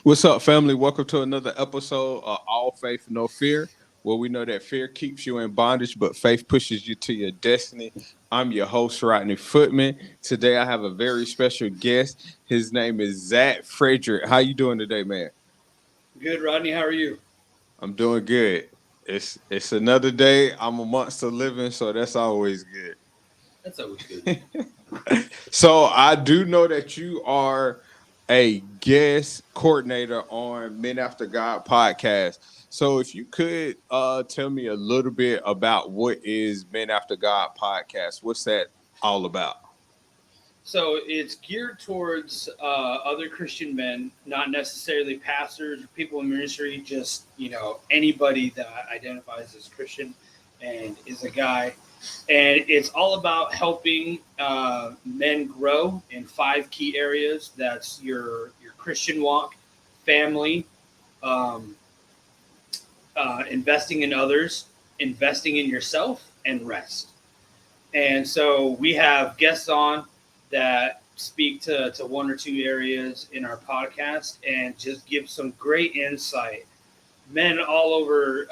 What's up, family? Welcome to another episode of All Faith, No Fear, where we know that fear keeps you in bondage, but faith pushes you to your destiny. I'm your host, Rodney Footman. Today, I have a very special guest. His name is Zach Frazier. How you doing today, man? Good, Rodney. How are you? I'm doing good. It's another day. I'm amongst the living, so that's always good. That's always good. So I do know that you are a guest coordinator on Men After God podcast. So if you could tell me a little bit about what is Men After God podcast, what's that all about? So it's geared towards other Christian men, not necessarily pastors or people in ministry, just anybody that identifies as Christian and is a guy. And it's all about helping men grow in five key areas. That's your Christian walk, family, um, investing in others, investing in yourself, and rest. And so we have guests on that speak to one or two areas in our podcast and just give some great insight. Men all over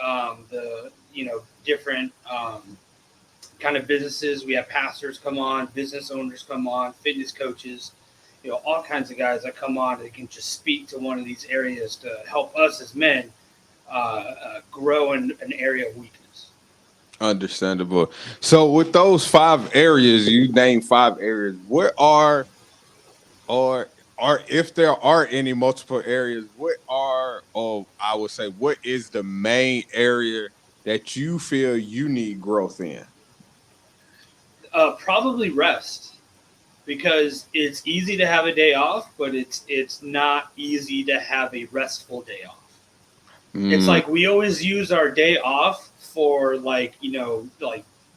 the different kind of businesses. We have pastors come on, business owners come on, fitness coaches, all kinds of guys that come on that can just speak to one of these areas to help us as men grow in an area of weakness. Understandable. So with those five areas, you name five areas. What are or if there are any multiple areas, what are or I would say what is the main area that you feel you need growth in? Probably rest because it's easy to have a day off, but it's not easy to have a restful day off. It's Mm, like we always use our day off for like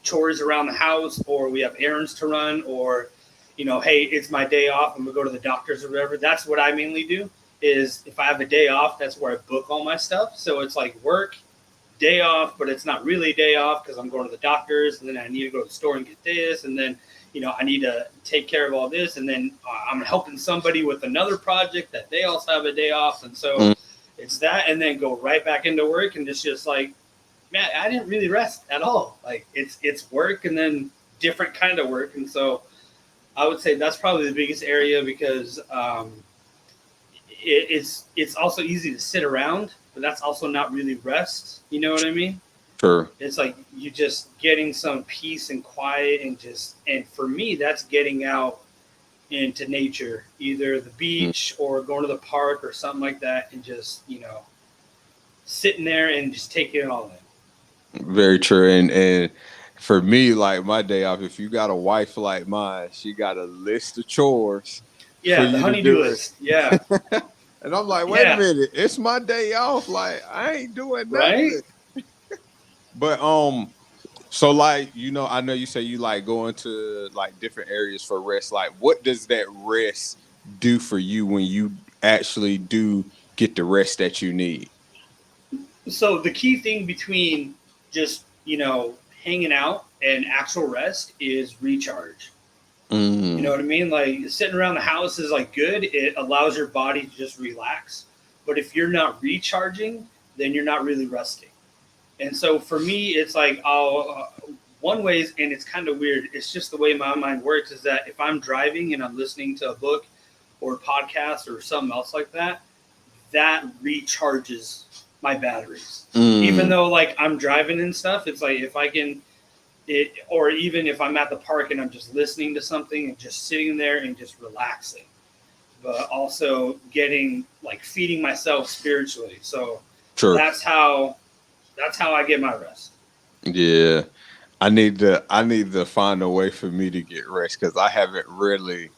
chores around the house, or we have errands to run, or hey, it's my day off. I'm gonna go to the doctors or whatever. That's what I mainly do. Is if I have a day off, that's where I book all my stuff. So it's like work, day off, but it's not really a day off because I'm going to the doctors, and then I need to go to the store and get this, and then I need to take care of all this, and then I'm helping somebody with another project that they also have a day off, and so mm, it's that, and then go right back into work, and it's just like, man, I didn't really rest at all. Like it's work, and then different kind of work, and so I would say that's probably the biggest area because it's also easy to sit around, but that's also not really rest. You know what I mean? sure. It's like you just getting some peace and quiet, and for me, that's getting out into nature, either the Mm, beach or going to the park or something like that, and just sitting there and just taking it all in. very true. And for me, like my day off, if you got a wife like mine, she got a list of chores for Yeah, the you to honeydew do list. Yeah, it. And I'm like, wait a yeah, minute, it's my day off. Like I ain't doing right. nothing. But so like, I know you say you like going to like different areas for rest. Like what does that rest do for you when you actually do get the rest that you need? So the key thing between just hanging out and actual rest is recharge. You know Mm, what I mean? Like sitting around the house is like good. It allows your body to just relax. But if you're not recharging, then you're not really resting. And so for me, it's like one ways, and it's kind of weird. It's just the way my mind works. Is that if I'm driving and I'm listening to a book or a podcast or something else like that, that recharges my batteries. Even mm, though like I'm driving and stuff, it's like if I can or even if I'm at the park and I'm just listening to something and just sitting there and just relaxing, but also getting like feeding myself spiritually. So sure. that's how that's how I get my rest. Yeah. I need to find a way for me to get rest because I haven't really.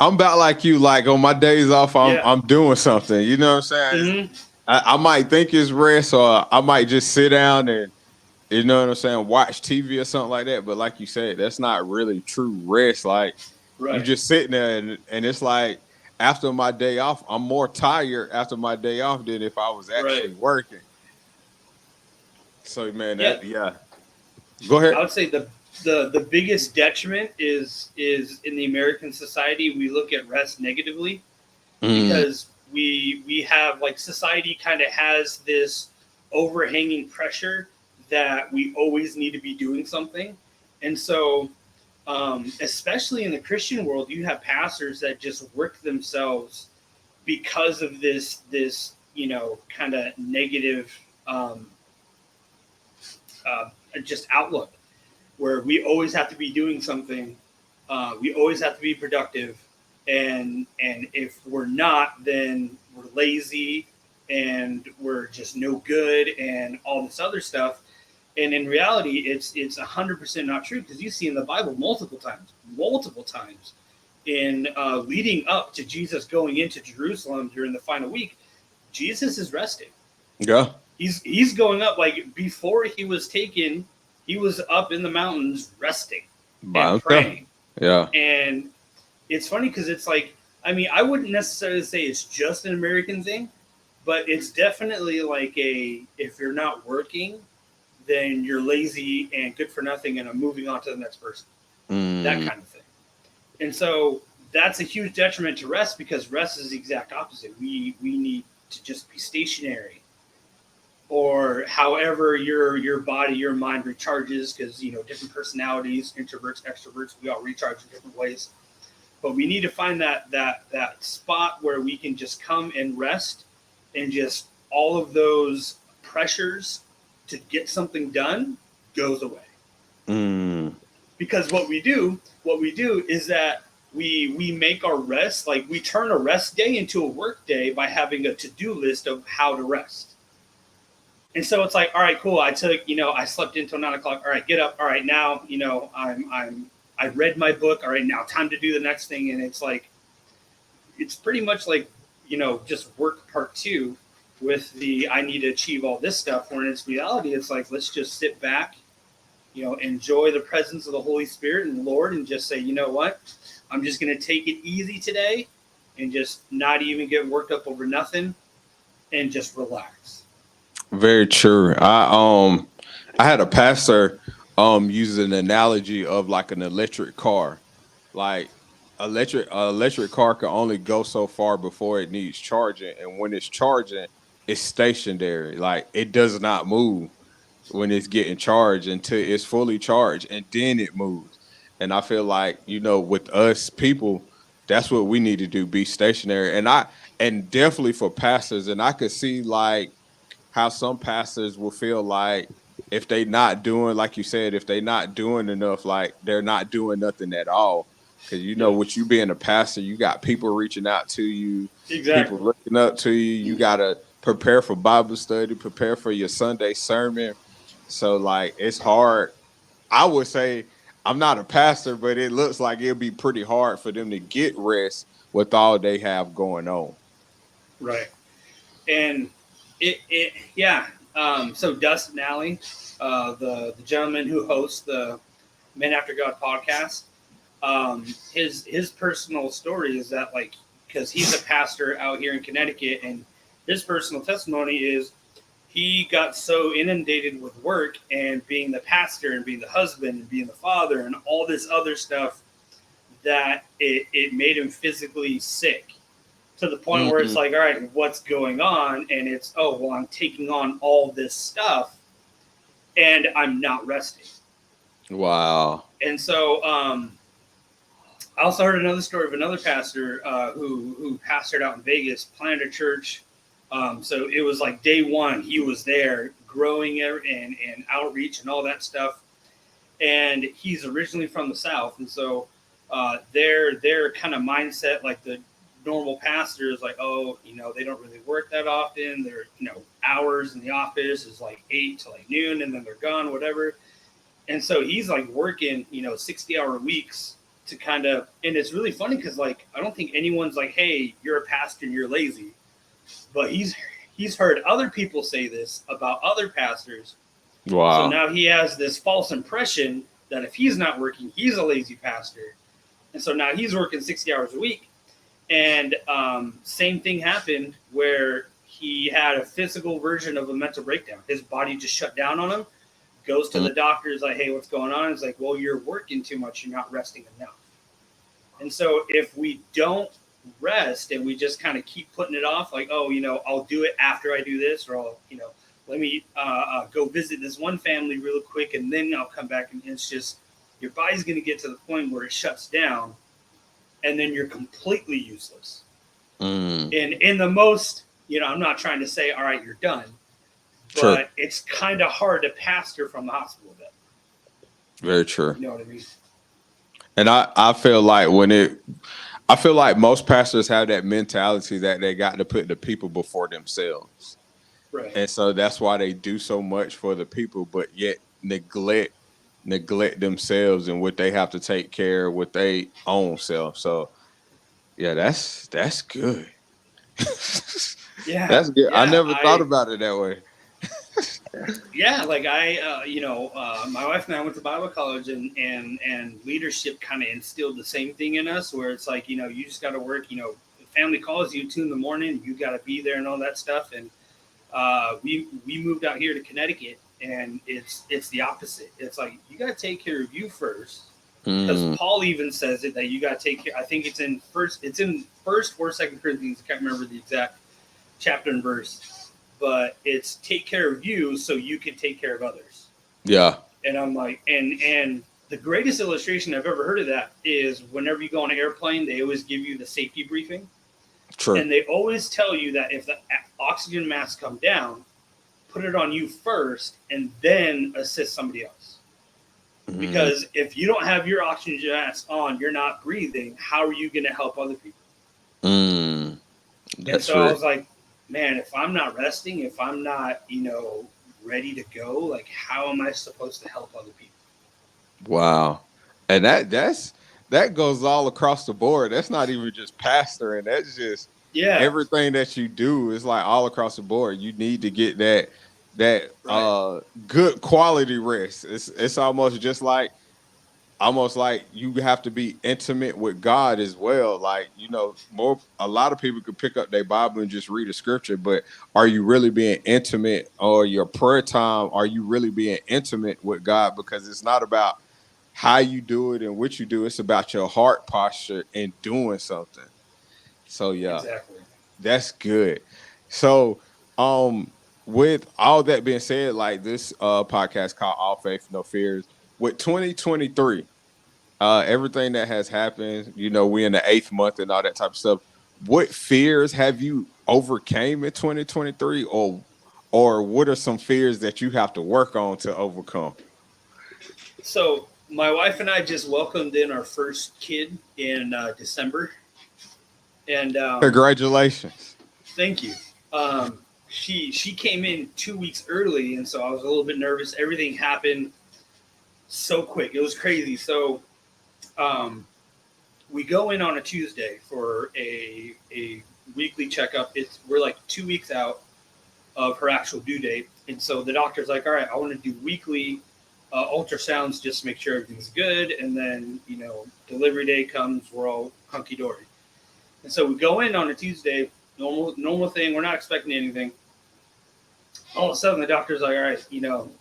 I'm about like you, like on my days off, I'm Yeah. I'm doing something. You know what I'm saying? Hmm. I might think it's rest, or I might just sit down and what I'm saying, watch TV or something like that. But like you said, that's not really true rest. Like you Right. just sitting there, and it's like after my day off, I'm more tired after my day off than if I was Right. actually working. So man, Yeah. that yeah. Go ahead. I would say the biggest detriment is in the American society we look at rest negatively. Mm. because we have like society kind of has this overhanging pressure that we always need to be doing something. And so especially in the Christian world, you have pastors that just work themselves because of this kind of negative um, uh, just outlook where we always have to be doing something, we always have to be productive, and if we're not, then we're lazy and we're just no good and all this other stuff. And in reality, it's 100% not true, because you see in the Bible multiple times in leading up to Jesus going into Jerusalem during the final week, Jesus is resting. Yeah. He's going up, like before he was taken, he was up in the mountains resting By and himself. praying. Yeah. And it's funny because it's like, I mean, I wouldn't necessarily say it's just an American thing, but it's definitely like a, if you're not working, then you're lazy and good for nothing, and I'm moving on to the next person. That Mm. kind of thing. And so that's a huge detriment to rest, because rest is the exact opposite. We need to just be stationary, or however your body, your mind recharges, because different personalities, introverts, extroverts, we all recharge in different ways. But we need to find that spot where we can just come and rest, and just all of those pressures to get something done goes away. Mm. Because what we do is that we make our rest, like we turn a rest day into a work day by having a to-do list of how to rest. And so it's like, all right, cool. I slept until 9 o'clock. All right, get up. All right, now, I read my book. All right, now time to do the next thing. And it's like, it's pretty much like, just work part two with the, I need to achieve all this stuff. When it's reality, it's like, let's just sit back, enjoy the presence of the Holy Spirit and the Lord, and just say, you know what? I'm just going to take it easy today, and just not even get worked up over nothing, and just relax. Very true. I had a pastor use an analogy of like an electric car. Like electric car can only go so far before it needs charging, and when it's charging, it's stationary. Like it does not move when it's getting charged until it's fully charged, and then it moves. And I feel like, with us people, that's what we need to do, be stationary. And definitely for pastors, and I could see like how some pastors will feel like if they not doing, like you said, if they not doing enough, like they're not doing nothing at all. Because Yeah, with you being a pastor, you got people reaching out to you, people exactly. looking up to you. You gotta prepare for Bible study, prepare for your Sunday sermon. So like it's hard. I would say I'm not a pastor, but it looks like it'll be pretty hard for them to get rest with all they have going on. Right. And yeah. So Dustin Alley, the gentleman who hosts the Men After God podcast, his personal story is that, like, because he's a pastor out here in Connecticut, and his personal testimony is he got so inundated with work and being the pastor and being the husband and being the father and all this other stuff that it made him physically sick, to the point where it's Mm, like, all right, what's going on? And it's, oh, well, I'm taking on all this stuff and I'm not resting. wow. And so I also heard another story of another pastor who pastored out in Vegas, planted a church. So it was like day one, he was there growing and outreach and all that stuff. And he's originally from the South. And so their kind of mindset, like the normal pastor, is like, oh, they don't really work that often. Their hours in the office is like 8 to like noon, and then they're gone, whatever. And so he's like working 60-hour weeks to kind of, and it's really funny because, like, I don't think anyone's like, hey, you're a pastor and you're lazy. But he's heard other people say this about other pastors. So Wow. now he has this false impression that if he's not working, he's a lazy pastor. And so now he's working 60 hours a week. And same thing happened where he had a physical version of a mental breakdown. His body just shut down on him. Goes to Mm, the doctor, is like, hey, what's going on? It's like, well, you're working too much. You're not resting enough. And so if we don't rest and we just kind of keep putting it off, like, oh, I'll do it after I do this, or I'll, let me go visit this one family real quick and then I'll come back. And it's just, your body's going to get to the point where it shuts down and then you're completely useless. And in the most, I'm not trying to say, all right, you're done, but it's kind of hard to pastor from the hospital bed. Very true. You know what I mean? And I feel like I feel like most pastors have that mentality that they got to put the people before themselves. Right. And so that's why they do so much for the people, but yet neglect themselves and what they have to take care of with their own self. So yeah, that's good. Yeah. That's good. I Yeah. never thought about it that way. Yeah, like my wife and I went to Bible college, and leadership kind of instilled the same thing in us, where it's like, you just got to work. The family calls you 2 a.m, you got to be there and all that stuff. And we moved out here to Connecticut, and it's the opposite. It's like, you got to take care of you first, because Paul even says it, that you got to take care. I think it's in first or Second Corinthians. I can't remember the exact chapter and verse. But it's take care of you so you can take care of others. Yeah. And I'm like, and the greatest illustration I've ever heard of that is whenever you go on an airplane, they always give you the safety briefing. True. And they always tell you that if the oxygen masks come down, put it on you first and then assist somebody else. Because if you don't have your oxygen mask on, you're not breathing, how are you going to help other people? And so I was like, man, if I'm not resting, if I'm not, ready to go, like, how am I supposed to help other people? Wow. And that goes all across the board. That's not even just pastoring. That's just everything that you do is like all across the board. You need to get that good quality rest. It's almost like you have to be intimate with God as well. Like, a lot of people could pick up their Bible and just read a scripture, but are you really being intimate, or your prayer time? Are you really being intimate with God? Because it's not about how you do it and what you do. It's about your heart posture and doing something. So yeah, exactly. That's good. So, with all that being said, like this podcast called All Faith, No Fears, with 2023, everything that has happened, we're in the 8th month and all that type of stuff. What fears have you overcame in 2023, or what are some fears that you have to work on to overcome? So my wife and I just welcomed in our first kid in December, and Congratulations. Thank you. She came in 2 weeks early, and so I was a little bit nervous. Everything happened so quick; it was crazy. So, we go in on a Tuesday for a weekly checkup. We're like 2 weeks out of her actual due date, and so the doctor's like, "All right, I want to do weekly ultrasounds just to make sure everything's good, and then delivery day comes, we're all hunky dory." And so we go in on a Tuesday, normal thing. We're not expecting anything. All of a sudden, the doctor's like, "All right,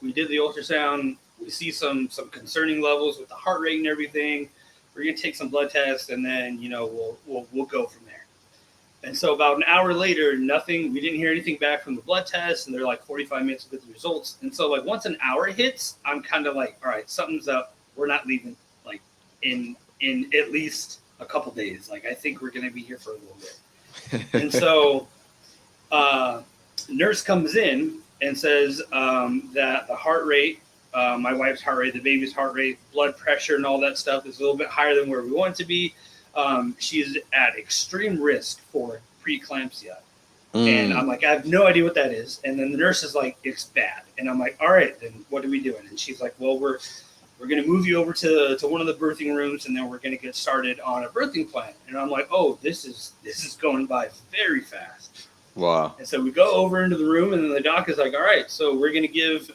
we did the ultrasound. We see some concerning levels with the heart rate and everything. We're gonna take some blood tests, and then we'll go from there." And so about an hour later, nothing. We didn't hear anything back from the blood tests, and they're like 45 minutes with the results. And so like once an hour hits, I'm kind of like, all right, something's up. We're not leaving like in at least a couple days. Like, I think we're gonna be here for a little bit. And so nurse comes in and says that the heart rate, my wife's heart rate, the baby's heart rate, blood pressure, and all that stuff is a little bit higher than where we want it to be. She's at extreme risk for preeclampsia. And I'm like, I have no idea what that is. And then the nurse is like, it's bad. And I'm like, all right, then what are we doing? And she's like, well, we're going to move you over to one of the birthing rooms, and then we're going to get started on a birthing plan. And I'm like, oh, this is going by very fast. Wow. And so we go over into the room, and then the doc is like, all right, so we're going to give,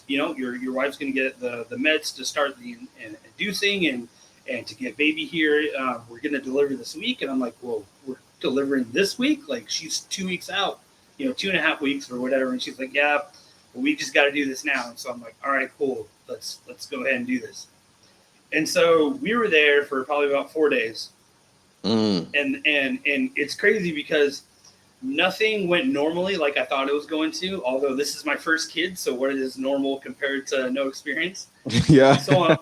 your wife's going to get the meds to start the inducing and to get baby here. We're going to deliver this week. And I'm like, well, we're delivering this week? Like, she's 2 weeks out, 2.5 weeks or whatever. And she's like, yeah, well, we just got to do this now. And so I'm like, all right, cool. Let's go ahead and do this. And so we were there for probably about 4 days. Mm. And it's crazy because nothing went normally like I thought it was going to. Although this is my first kid, so what is normal compared to no experience? Yeah. So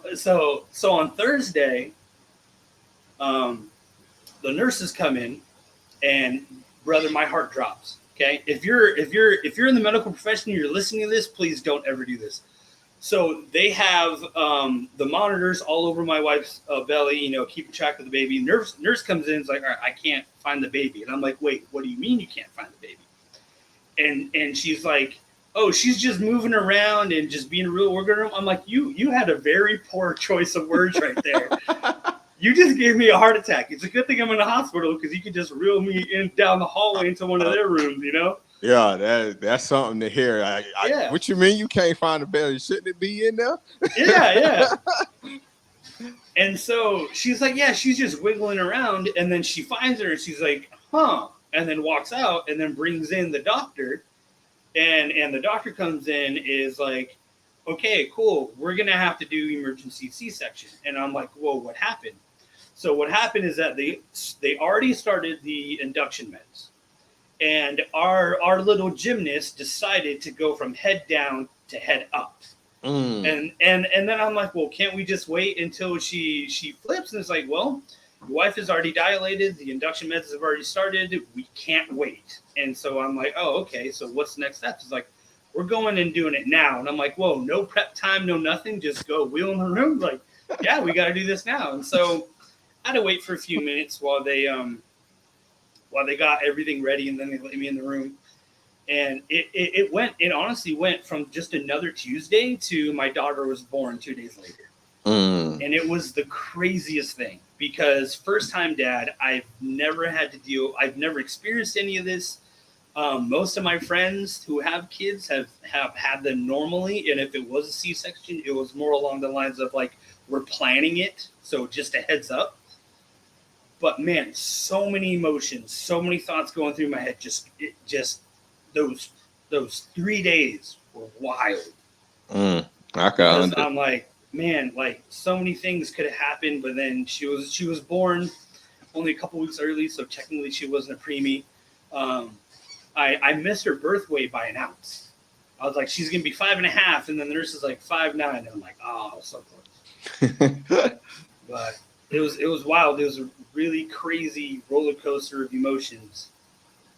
on Thursday, um, the nurses come in, and brother, my heart drops. Okay, if you're in the medical profession, you're listening to this, please don't ever do this. So they have the monitors all over my wife's belly, keeping track of the baby. Nurse comes in, is like, all right, I can't find the baby, and I'm like, wait, what do you mean you can't find the baby? And she's like, oh, she's just moving around and just being real organ. I'm like, you had a very poor choice of words right there. You just gave me a heart attack. It's a good thing I'm in the hospital because you could just reel me in down the hallway into one of their rooms. Yeah, that's something to hear. Yeah, What you mean you can't find the belly? Shouldn't it be in there? yeah, yeah. And so she's like, yeah, she's just wiggling around, and then she finds her, and she's like, huh, and then walks out, and then brings in the doctor, and the doctor comes in, is like, okay, cool, we're gonna have to do emergency C-section, and I'm like, whoa, what happened? So what happened is that they already started the induction meds, and our little gymnast decided to go from head down to head up. Mm. And then I'm like, well, can't we just wait until she flips? And it's like, well, your wife is already dilated, the induction methods have already started, we can't wait. And so I'm like, oh, okay, so what's the next step? It's like, we're going and doing it now. And I'm like, whoa, no prep time, no nothing, just go wheel in the room. Like, yeah, we got to do this now. And so I had to wait for a few minutes while they got everything ready, and then they let me in the room. And it honestly went from just another Tuesday to my daughter was born 2 days later. Mm. And it was the craziest thing because first time dad, I've never experienced any of this. Most of my friends who have kids have had them normally, and if it was a C-section, it was more along the lines of like, we're planning it, so just a heads up. But man, so many emotions, so many thoughts going through my head. Just those 3 days were wild. Mm. I Because can I'm like, man, like so many things could have happened, but then she was born only a couple weeks early, so technically she wasn't a preemie. Um, I missed her birth weight by an ounce. I was like, she's gonna be 5.5, and then the nurse is like 5'9", and I'm like, oh, so close. understand. But it was wild. It was a really crazy roller coaster of emotions.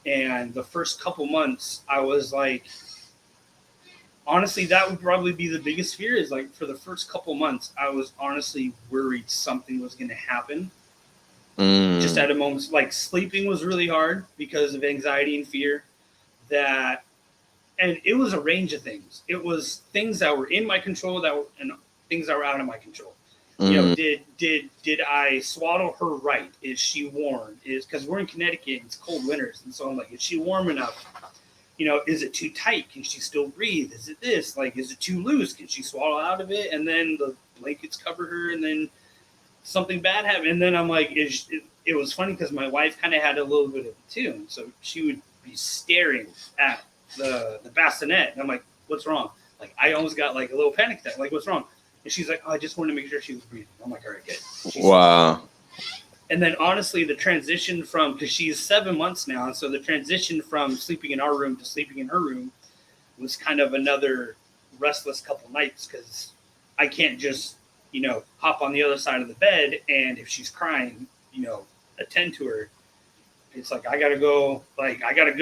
And the first couple months, I was like, honestly, that would probably be the biggest fear. Is like for the first couple months, I was honestly worried something was going to happen. Just Mm. at a moment, like sleeping was really hard because of anxiety and fear. That and it was a range of things. It was things that were in my control and things that were out of my control. Mm. Did I swaddle her right? Is she warm? Is because we're in Connecticut, it's cold winters, and so I'm like, is she warm enough? Is it too tight? Can she still breathe? Is it this? Like, is it too loose? Can she swallow out of it? And then the blankets cover her, and then something bad happened. And then I'm like, it was funny because my wife kind of had a little bit of it too. And so she would be staring at the bassinet, and I'm like, what's wrong? Like, I almost got like a little panic attack. Like, what's wrong? And she's like, oh, I just wanted to make sure she was breathing. I'm like, all right, good. Wow. And then honestly, the transition from, because she's 7 months now, and so the transition from sleeping in our room to sleeping in her room was kind of another restless couple nights because I can't just, hop on the other side of the bed, and if she's crying, attend to her. It's like, I gotta go, and I gotta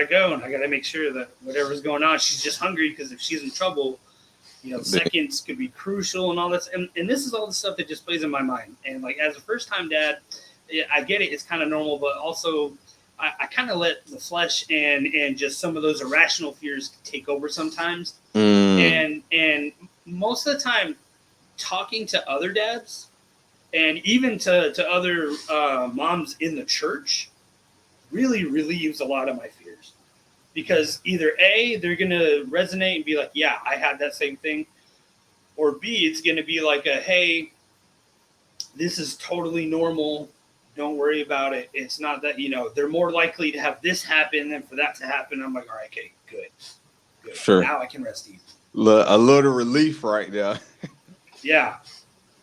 go, and I gotta make sure that whatever's going on, she's just hungry, because if she's in trouble, seconds could be crucial and all this. And this is all the stuff that just plays in my mind. And like, as a first time dad, I get it. It's kind of normal, but also I kind of let the flesh and just some of those irrational fears take over sometimes. Mm. And most of the time, talking to other dads and even to other moms in the church really relieves a lot of my fears. Because either A, they're going to resonate and be like, yeah, I had that same thing. Or B, it's going to be like hey, this is totally normal. Don't worry about it. It's not that, they're more likely to have this happen than for that to happen. I'm like, all right, okay, good. Sure. Now I can rest easy. A little relief right there. Yeah.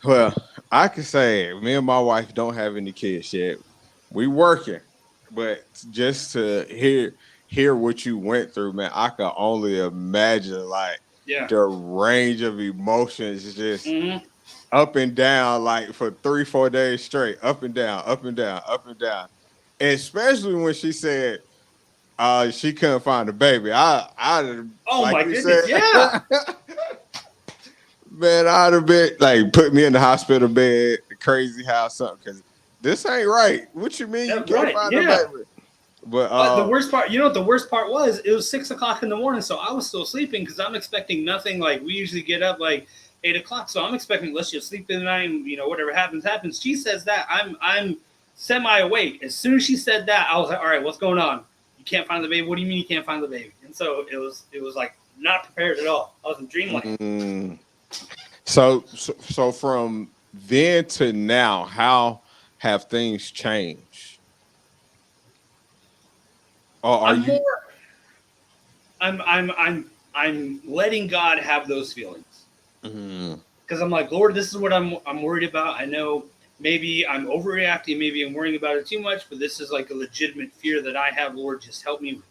Well, I can say me and my wife don't have any kids yet. we working, but just to hear what you went through, man, I can only imagine like Yeah. the range of emotions just Hmm. up and down, like for 3 4 days straight, up and down, up and down, up and down. Especially when she said she couldn't find a baby. I Oh like my you said, goodness. Yeah. man, I'd have been like put me in the hospital bed, the crazy house, something, because this ain't right. What you mean you can't Right. find a Yeah. baby? But The worst part, you know what the worst part was? It was 6 o'clock in the morning, so I was still sleeping because I'm expecting nothing. Like we usually get up like 8 o'clock, so I'm expecting let's just sleep in the night. And, whatever happens, happens. She says that I'm semi awake. As soon as she said that, I was like, all right, what's going on? You can't find the baby. What do you mean you can't find the baby? And so it was like not prepared at all. I was in dreamland. mm, so from then to now, how have things changed? Or are I'm you? more. I'm letting God have those feelings. Mm, Because I'm like, Lord, this is what I'm worried about. I know maybe I'm overreacting, maybe I'm worrying about it too much, but this is like a legitimate fear that I have. Lord, just help me.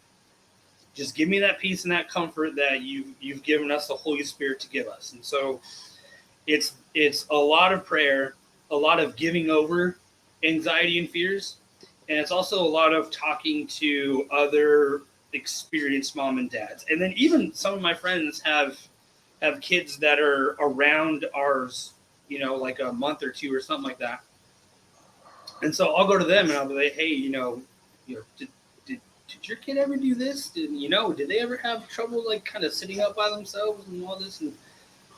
Just give me that peace and that comfort that you've given us the Holy Spirit to give us. And so it's a lot of prayer, a lot of giving over anxiety and fears, and it's also a lot of talking to other experienced mom and dads. And then even some of my friends have kids that are around ours, like a month or two or something like that. And so I'll go to them and I'll be like, hey, did your kid ever do this? Did they ever have trouble like kind of sitting up by themselves and all this?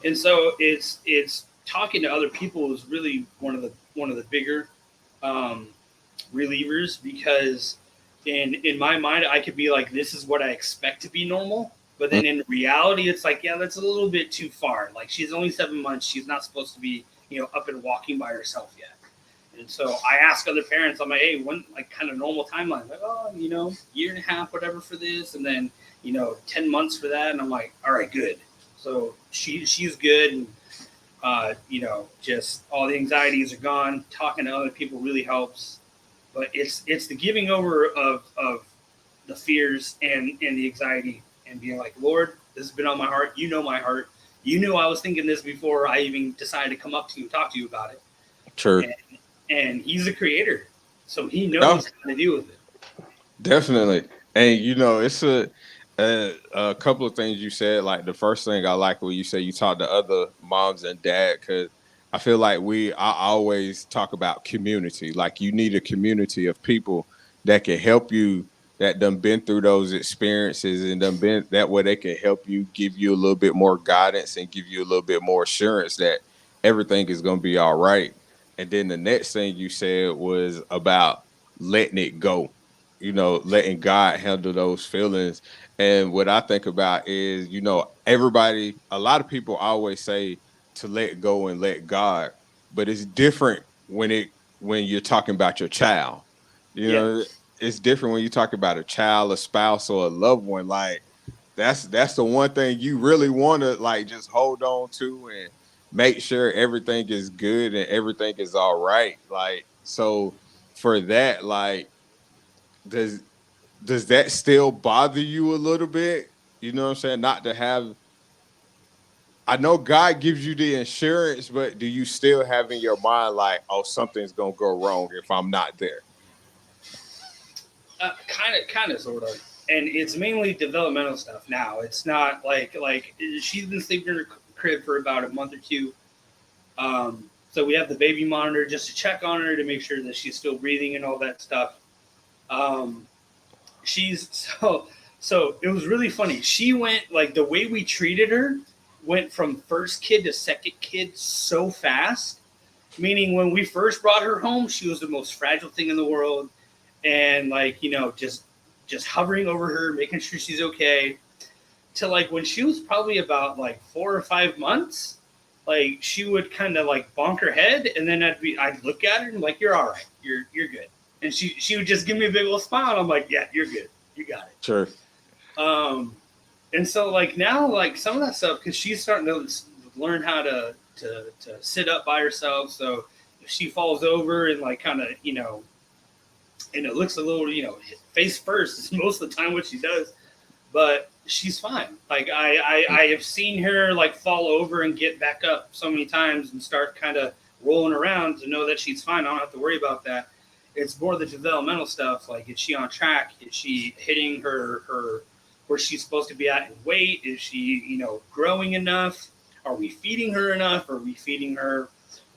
And so it's talking to other people is really one of the bigger um, relievers because in my mind I could be like this is what I expect to be normal, but mm, then in reality it's like yeah that's a little bit too far. Like she's only 7 months, she's not supposed to be up and walking by herself yet. And so I ask other parents, I'm like, hey, when like kind of normal timeline, like year and a half whatever for this, and then 10 months for that, and I'm like, all right, good. So she's good, and just all the anxieties are gone. Talking to other people really helps, but it's the giving over of the fears and the anxiety and being like, Lord, this has been on my heart. You know my heart. You knew I was thinking this before I even decided to come up to you and talk to you about it. true. And, and He's the creator, so He Yeah, knows how to deal with it. definitely. And it's a couple of things you said. Like the first thing I like when you say you talk to other moms and dad, because I feel like I always talk about community. Like you need a community of people that can help you, that done been through those experiences and done been that way they can help you, give you a little bit more guidance and give you a little bit more assurance that everything is going to be all right. And then the next thing you said was about letting it go, letting God handle those feelings. And what I think about is, a lot of people always say to let go and let God, but it's different when you're talking about your child. You Yeah, know, it's different when you talk about a child, a spouse, or a loved one. Like that's the one thing you really want to like just hold on to and make sure everything is good and everything is all right. Like so for that, like does does that still bother you a little bit? You know what I'm saying? Not to have I know God gives you the insurance, but do you still have in your mind like, oh, something's gonna go wrong if I'm not there? kind of, sort of. And it's mainly developmental stuff now. It's not like she's been sleeping in her crib for about a month or two. So we have the baby monitor just to check on her to make sure that she's still breathing and all that stuff. Um, she's so it was really funny. She went like the way we treated her went from first kid to second kid so fast. Meaning when we first brought her home, she was the most fragile thing in the world, and like just hovering over her, making sure she's okay. To like when she was probably about like 4 or 5 months, like she would kind of like bonk her head, and then I'd look at her and like you're all right, you're good, and she would just give me a big old smile, and I'm like yeah you're good, you got it. Sure. Um, and so like now like some of that stuff because she's starting to learn how to sit up by herself. So if she falls over and like kind of and it looks a little, face first is most of the time what she does, but she's fine. Like I have seen her like fall over and get back up so many times and start kind of rolling around to know that she's fine. I don't have to worry about that. It's more the developmental stuff. Like, is she on track? Is she hitting her where she's supposed to be at in weight? Is she, growing enough? Are we feeding her enough? Are we feeding her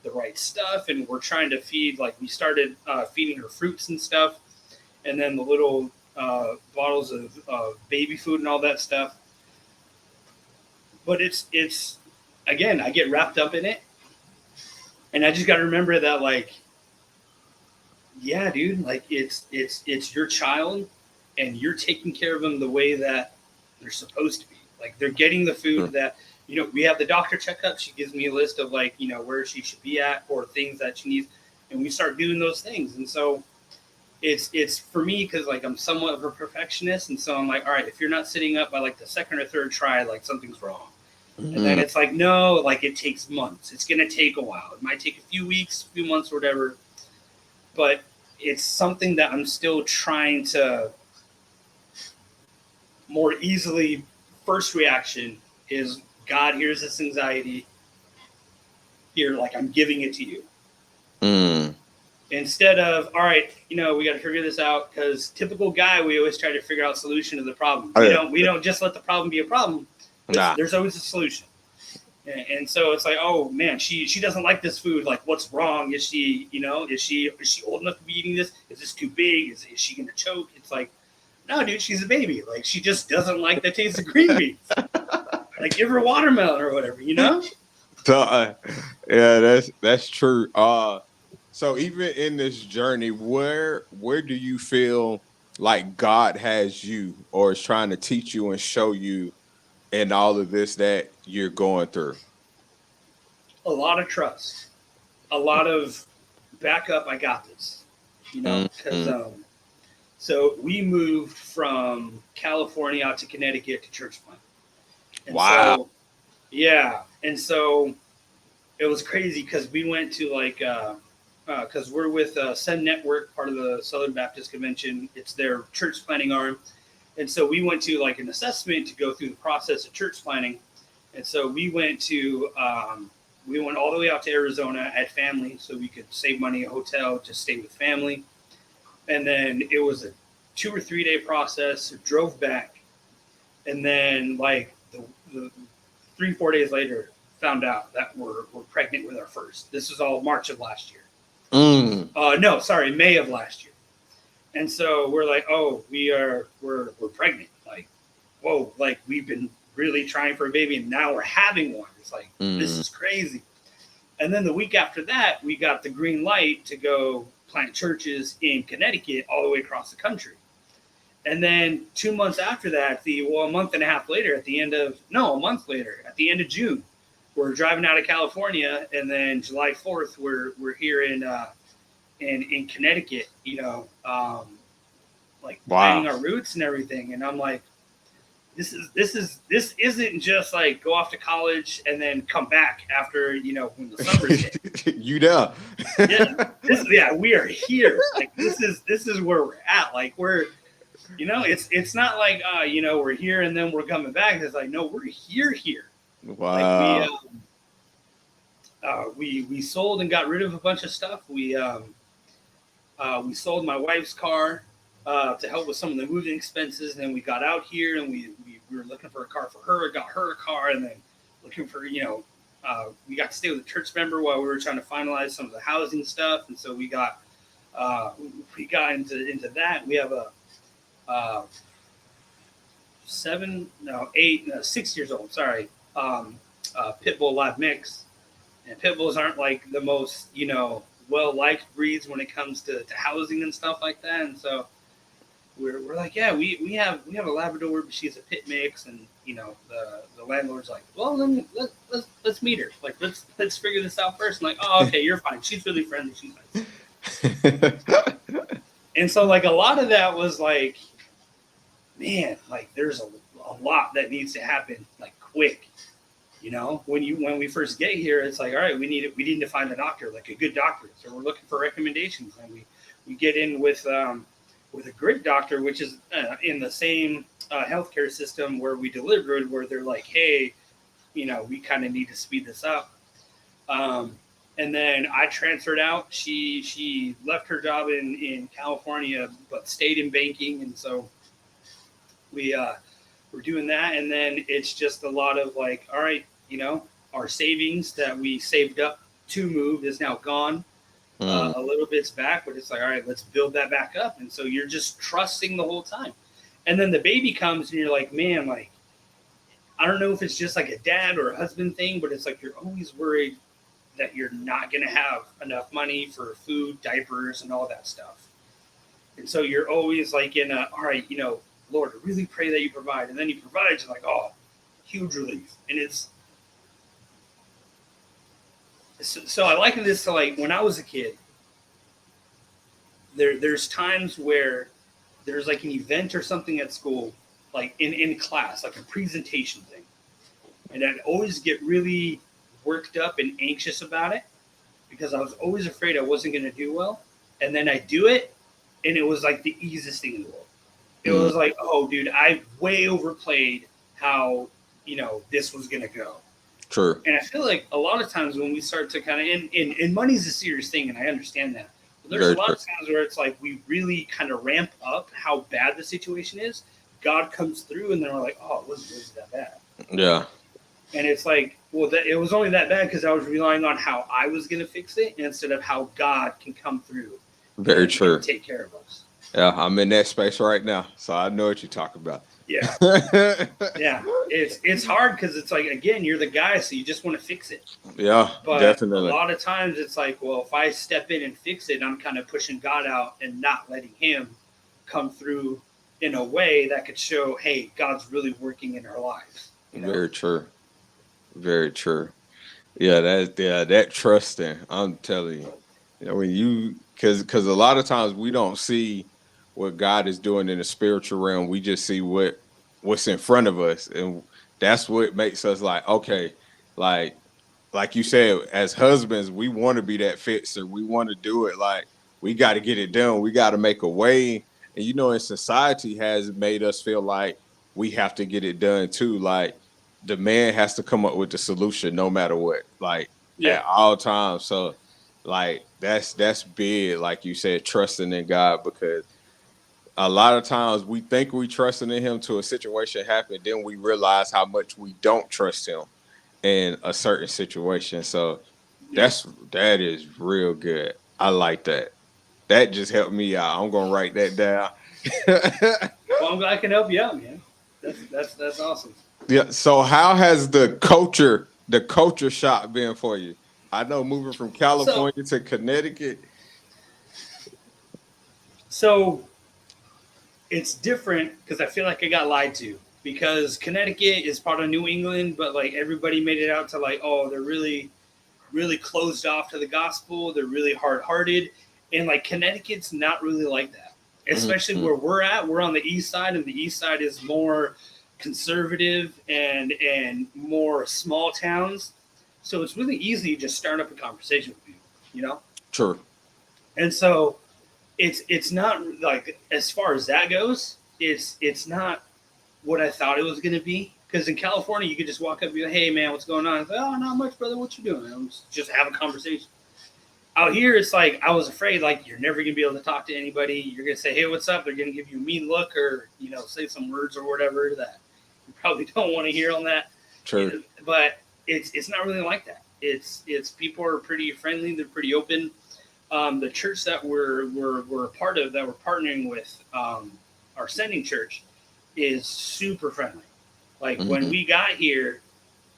the right stuff? And we're trying to feed, like, we started feeding her fruits and stuff, and then the little bottles of baby food and all that stuff. But it's again, I get wrapped up in it, and I just got to remember that, like, yeah, dude, like it's your child, and you're taking care of them the way that they're supposed to be. Like, they're getting the food that, we have the doctor checkup. She gives me a list of, like, where she should be at or things that she needs, and we start doing those things. And so it's for me, because, like, I'm somewhat of a perfectionist, and so I'm like, all right, if you're not sitting up by like the second or third try, like, something's wrong. And then it's like, no, like, it takes months. It's gonna take a while. It might take a few weeks, a few months, or whatever. But it's something that I'm still trying to more easily. First reaction is, God, here's this anxiety. Here, like, I'm giving it to you. Instead of, all right, we got to figure this out, because typical guy, we always try to figure out a solution to the problem. We don't just let the problem be a problem. There's always a solution. And so it's like, oh man, she doesn't like this food. Like, what's wrong? Is she, is she old enough to be eating this? Is this too big? Is she gonna choke? It's like, no, dude, she's a baby. Like, she just doesn't like the taste of green beans. Like, give her watermelon or whatever, So, yeah, that's true. So even in this journey, where do you feel like God has you, or is trying to teach you and show you in all of this that you're going through? A lot of trust, a lot of backup. I got this, because so we moved from California out to Connecticut to church plant. And Wow. So, yeah, and so it was crazy, because we went to, like, because we're with Send Network, part of the Southern Baptist Convention. It's their church planting arm. And so we went to, like, an assessment to go through the process of church planting. And so we went all the way out to Arizona at family, so we could save money, a hotel, just stay with family. And then it was a 2 or 3 day process. Drove back, and then, like, the 3-4 days later, found out that we're pregnant with our first. This was all March of last year. No, sorry, May of last year. And so we're like, oh, we're pregnant. Like, whoa, like, we've been really trying for a baby, and now we're having one. It's like, this is crazy. And then the week after that, we got the green light to go plant churches in Connecticut all the way across the country. And then 2 months after that, a month and a half later, a month later, at the end of June, we're driving out of California, and then July 4th, we're here in Connecticut, like, planting our roots and everything. And I'm like, this isn't just like go off to college and then come back after, when the summer's hit. You know. We are here. Like, this is where we're at. Like, we're, it's not like, we're here and then we're coming back. It's like, no, we're here. Wow. Like, we sold and got rid of a bunch of stuff. We sold my wife's car to help with some of the moving expenses, and then we got out here, and we were looking for a car for her. Got her a car, and then looking for, we got to stay with a church member while we were trying to finalize some of the housing stuff, and so we got into that. We have a 6 years old, sorry, pit bull live mix. And pit bulls aren't like the most, well-liked breeds when it comes to housing and stuff like that. And so we're like, yeah, we have a Labrador, but she's a pit mix. And, the landlord's like, well, then let's meet her. Like, let's figure this out first. I'm like, oh, okay, you're fine. She's really friendly. She's nice. And so, like, a lot of that was like, man, like, there's a lot that needs to happen, like, quick. When we first get here, it's like, all right, we need to find a doctor, like a good doctor. So we're looking for recommendations, and we get in with a great doctor, which is in the same healthcare system where we delivered, where they're like, hey, we kind of need to speed this up. Um, and then I transferred out. She left her job in California, but stayed in banking, and so we we're doing that. And then it's just a lot of like, all right, our savings that we saved up to move is now gone. Mm, A little bit's back, but it's like, all right, let's build that back up. And so you're just trusting the whole time. And then the baby comes, and you're like, man, like, I don't know if it's just like a dad or a husband thing, but it's like you're always worried that you're not going to have enough money for food, diapers, and all that stuff. And so you're always like all right, Lord, I really pray that you provide. And then he provides, you're like, oh, huge relief. And so I liken this to like when I was a kid, there's times where there's like an event or something at school, like in class, like a presentation thing. And I'd always get really worked up and anxious about it because I was always afraid I wasn't going to do well. And then I do it, and it was like the easiest thing in the world. It mm, was like, oh, dude, I way overplayed how, this was going to go. true. And I feel like a lot of times when we start to kind of, and money's a serious thing, and I understand that. But there's a Very lot true. of times where it's like we really kind of ramp up how bad the situation is. God comes through, and then we're like, oh, it wasn't that bad. Yeah. And it's like, well, it was only that bad because I was relying on how I was going to fix it instead of how God can come through Very and true. take care of us. Yeah, I'm in that space right now, so I know what you're talking about. Yeah. Yeah. It's hard because it's like, again, you're the guy, so you just want to fix it. Yeah, But a definitely. lot of times it's like, well, if I step in and fix it, I'm kind of pushing God out and not letting him come through in a way that could show, hey, God's really working in our lives. Very true. Very true. Yeah, that trusting. I'm telling you, when because a lot of times we don't see what God is doing in the spiritual realm. We just see what's in front of us, and that's what makes us like, okay, like like you said, as husbands, we want to be that fixer. We want to do it. Like we got to get it done. We got to make a way. And in society has made us feel like we have to get it done too. Like the man has to come up with the solution no matter what, like Yeah. at all times. So like that's big, like you said, trusting in God, because a lot of times we think we trusting in him to a situation happen, then we realize how much we don't trust him in a certain situation. So Yeah. that is real good. I like that. That just helped me out. I'm gonna write that down. Well, I'm glad I can help you out, man. That's awesome. Yeah. So how has the culture shock been for you? I know moving from So, California to Connecticut. so it's different because I feel like I got lied to because Connecticut is part of New England, but like everybody made it out to like, oh, they're really, really closed off to the gospel. They're really hard hearted. And like Connecticut's not really like that, especially Mhm. where we're at. We're on the east side, and the east side is more conservative and more small towns. So it's really easy to just start up a conversation with people. True. And so it's not like as far as that goes, it's not what I thought it was going to be. Because in California, you could just walk up and be like, "Hey, man, what's going on?" It's like, "Oh, not much, brother. What you doing?" And just have a conversation. Out here, it's like I was afraid, like you're never gonna be able to talk to anybody. You're gonna say, "Hey, what's up?" They're gonna give you a mean look, or say some words or whatever that you probably don't want to hear on that. True. But it's not really like that. It's people are pretty friendly. They're pretty open. The church that we're a part of, that we're partnering with, our sending church, is super friendly. Like when Hmm. we got here,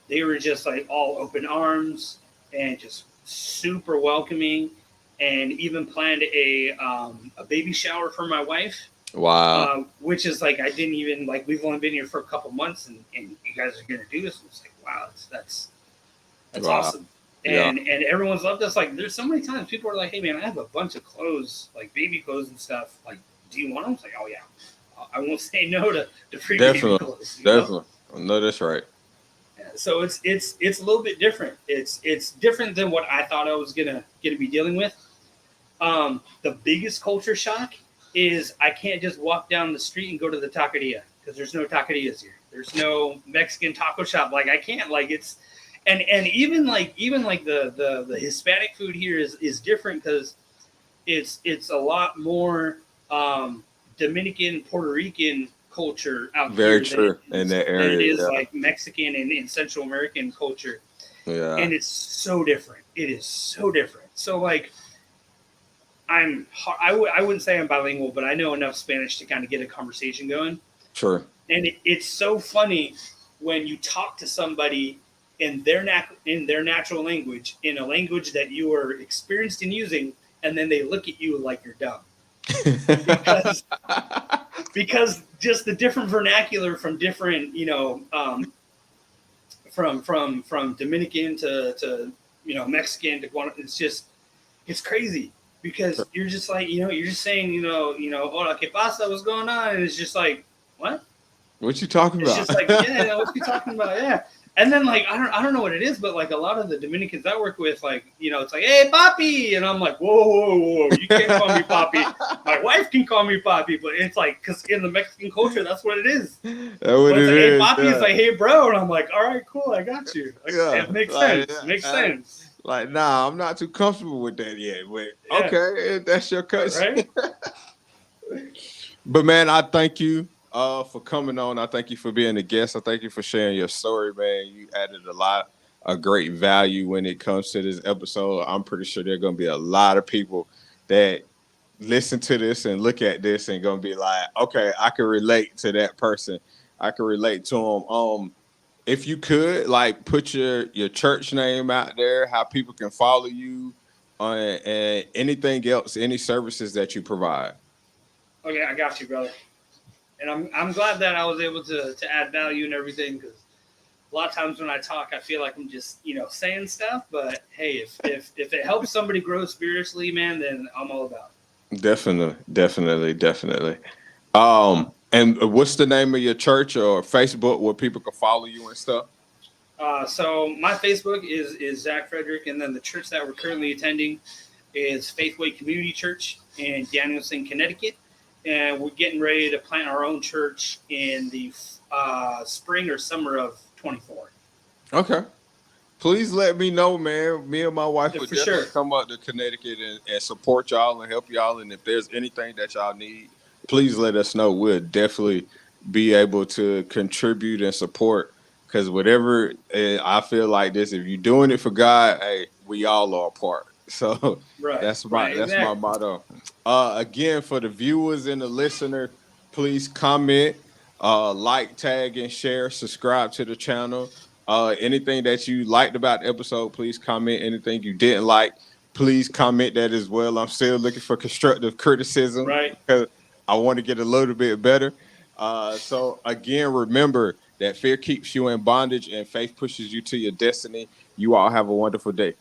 they were just like all open arms and just super welcoming, and even planned a baby shower for my wife, Wow. which is like I didn't even like. We've only been here for a couple months, and you guys are gonna do this. It's like wow, that's Wow. awesome. Yeah. And everyone's loved us. Like there's so many times people are like, "Hey man, I have a bunch of clothes, like baby clothes and stuff. Like, do you want them?" It's like, "Oh yeah, I won't say no to free baby Definitely. clothes." Definitely. I know that's right. Yeah, so it's a little bit different. It's different than what I thought I was gonna be dealing with. The biggest culture shock is I can't just walk down the street and go to the taqueria because there's no taquerias here. There's no Mexican taco shop. Like I can't. Like it's and even like the Hispanic food here is different because it's a lot more Dominican, Puerto Rican culture out Very here true in that than it area. is Yeah. like Mexican and Central American culture, Yeah. and it's so different. It is so different. So like I wouldn't say I'm bilingual, but I know enough Spanish to kind of get a conversation going. Sure. And it's so funny when you talk to somebody in their natural language, in a language that you are experienced in using, and then they look at you like you're dumb because because just the different vernacular from different from Dominican to Mexican to Guatemala. It's crazy because you're just like you're just saying hola que pasa, what's going on, and it's just like what. What you talking It's about? just like, yeah, what you talking about? Yeah. And then like I don't know what it is, but like a lot of the Dominicans I work with, like, it's like, hey papi, and I'm like, whoa, you can't call me papi. My wife can call me papi, but it's like because in the Mexican culture that's what it is. That's When what it's it like, hey is. papi, Yeah. it's like, hey bro, and I'm like, all right, cool, I got you. Like, Yeah. it makes Like, sense. Makes sense. like, nah, I'm not too comfortable with that yet. But Yeah. okay, if that's your case. Right. But man, I thank you for coming on. I thank you for being a guest. I thank you for sharing your story, man. You added a lot of great value when it comes to this episode. I'm pretty sure there are gonna be a lot of people that listen to this and look at this and gonna be like, okay, I can relate to that person. I can relate to them. If you could like put your church name out there, how people can follow you, and anything else, any services that you provide. Okay, I got you, brother. And I'm glad that I was able to add value and everything because a lot of times when I talk, I feel like I'm just saying stuff. But hey, if it helps somebody grow spiritually, man, then I'm all about Definitely, definitely, definitely. And what's the name of your church or Facebook where people can follow you and stuff? So my Facebook is Zach Frederick, and then the church that we're currently attending is Faithway Community Church in Danielson, Connecticut, and we're getting ready to plant our own church in the spring or summer of 24. Okay. Please let me know, man. Me and my wife Yeah, would for sure. definitely come up to Connecticut and support y'all and help y'all. And if there's anything that y'all need, please let us know. We'll definitely be able to contribute and support. Because whatever I feel like this, if you're doing it for God, hey, we all are a part. So Right, that's right, my exactly. motto. Again, for the viewers and the listener, please comment, like, tag, and share. Subscribe to the channel. Anything that you liked about the episode, please comment. Anything you didn't like, please comment that as well. I'm still looking for constructive criticism Right. because I want to get a little bit better. So again, remember that fear keeps you in bondage and faith pushes you to your destiny. You all have a wonderful day.